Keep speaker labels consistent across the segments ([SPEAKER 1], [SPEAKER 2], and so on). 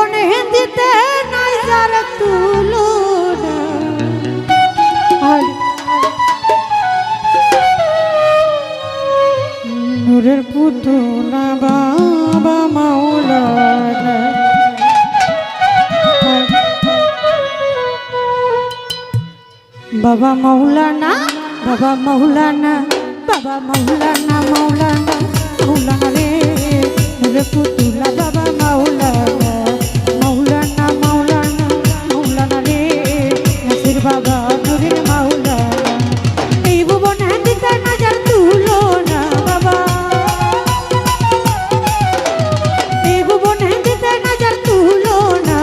[SPEAKER 1] ভুবনে হিন্দিতে নাই যার তুলনা নূরের পুতুলা বাবা মাওলানা বাবা মাওলানা বাবা মাওলানা বাবা মাওলানা মাওলানা মাওলানা রে নূরের পুতুলা বাবা মাওলানা মাওলানা মাওলানা মাওলানা রে নাসির বাবা নূরের মাওলানা এই ভুবনে দিতে নজর তুলনা বাবা এই ভুবনে দিতে নজর তুলনা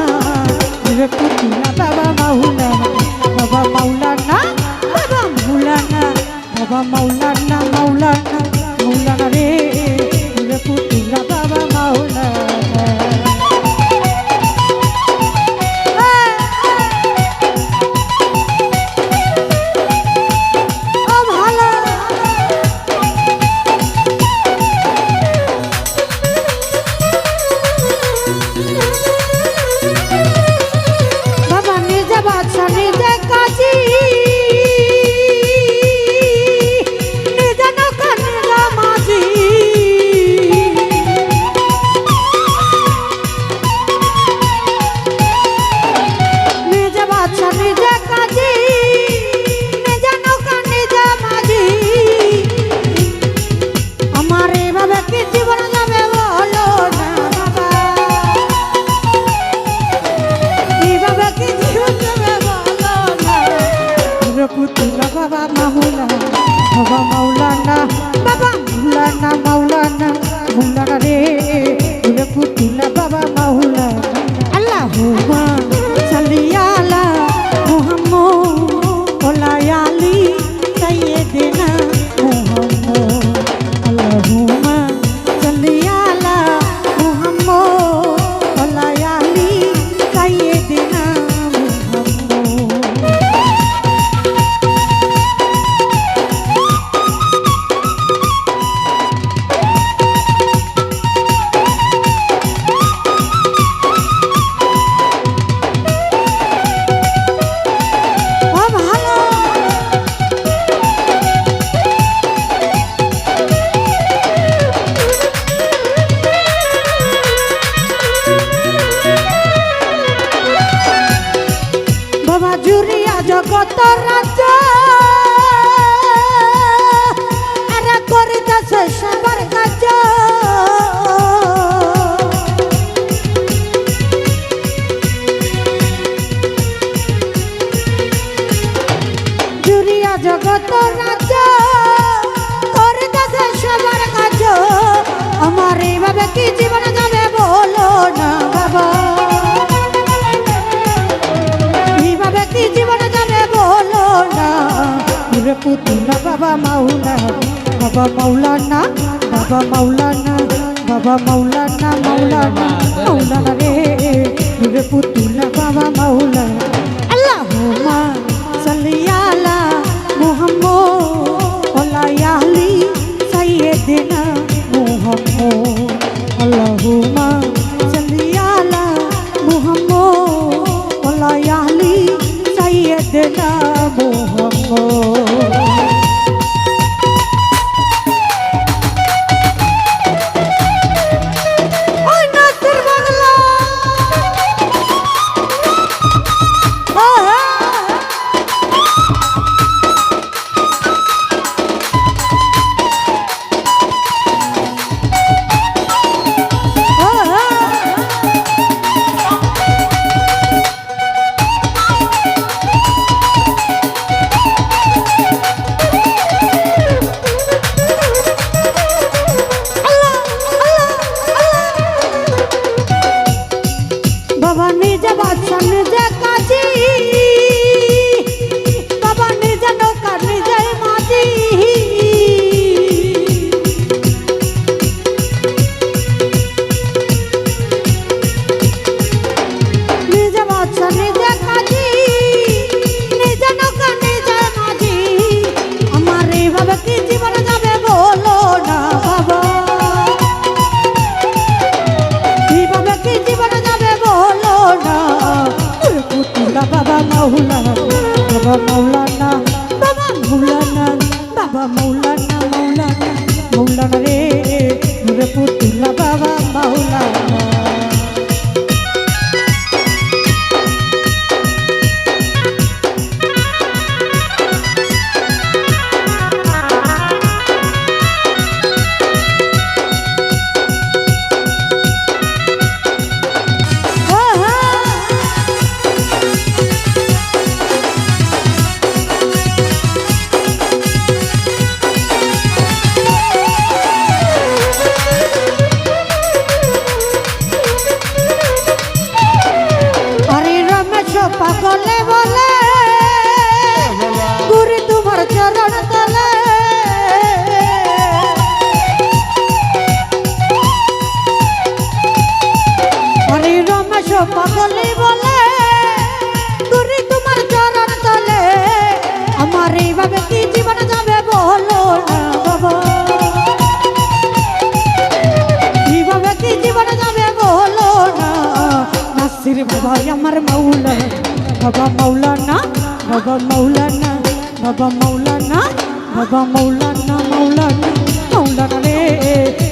[SPEAKER 1] নূরের পুতুলা বাবা মাওলানা বাবা মাওলানা বাবা মাওলানা বাবা মাওলানা মাওলানা মাওলানা রে নূরের পুতুলা বাবা মাওলানা Baba Maulana, Baba Maulana, Baba Maulana, Maulana, Maulana re, Nure putula Baba Maulana. Allahumma salli ala Muhammad, ala ali Sayyidina Muhammad. Allahumma salli ala Muhammad, ala ali Sayyidina Muhammad. জগত রাজা এরা করিতেছে সবার কাজ জুরিয়া জগত রাজা করিতেছে সবার কাজ আমার এইভাবে কি জীবন যাবে বলো না বাবা এইভাবে কি জীবন পুতুলা বাবা মাওলানা বাবা মাওলানা বাবা মাওলানা বাবা মাওলানা মাওলানা মাওলানা রে নূরে পুতুলা বাবা মাওলানা আল্লাহুম্মা সাল্লি আলা মুহাম্মদ ওয়া আলি সাইয়্যিদিনা মুহাম্মদ আল্লাহুম্মা সাল্লি আলা মুহাম্মদ ওয়া আলি সাইয়্যিদিনা মুহাম্মদ পাগলি বলে দূরে তোমার চরণ তলে আমার এইভাবে কি জীবন যাবে বলো না বাবা এইভাবে কি জীবন যাবে বলো না নাসির বাবা আমার মাওলা বাবা মাওলানা বাবা মাওলানা বাবা মাওলানা বাবা মাওলানা মাওলানা মাওলানা রে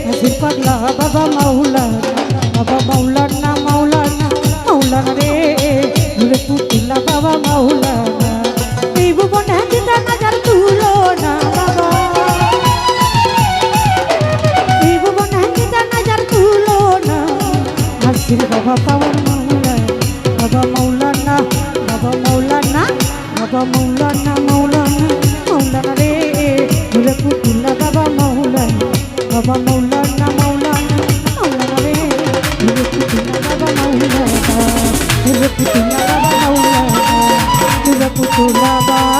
[SPEAKER 1] নাসির পাগলা বাবা মাওলানা বাবা মাওলানা মাওলানা মাওলানা রে ভুলে পুতিলা বাবা মাওলানা এই ভুবনে দিদা নজর তুলো না বাবা এই ভুবনে দিদা নজর তুলো না নাসির বাবা পাওয়ার মাওলানা বাবা মাওলানা বাবা মাওলানা বাবা মাওলানা মাওলানা মাওলানা রে ভুলে পুতিলা বাবা মাওলানা বাবা মাওলানা মাওলানা মাওলানা রে ভুলে পুতিলা বাবা মাওলানা ভুলে পুতিলা বাবা মাওলানা ভুলে পুতিলা বাবা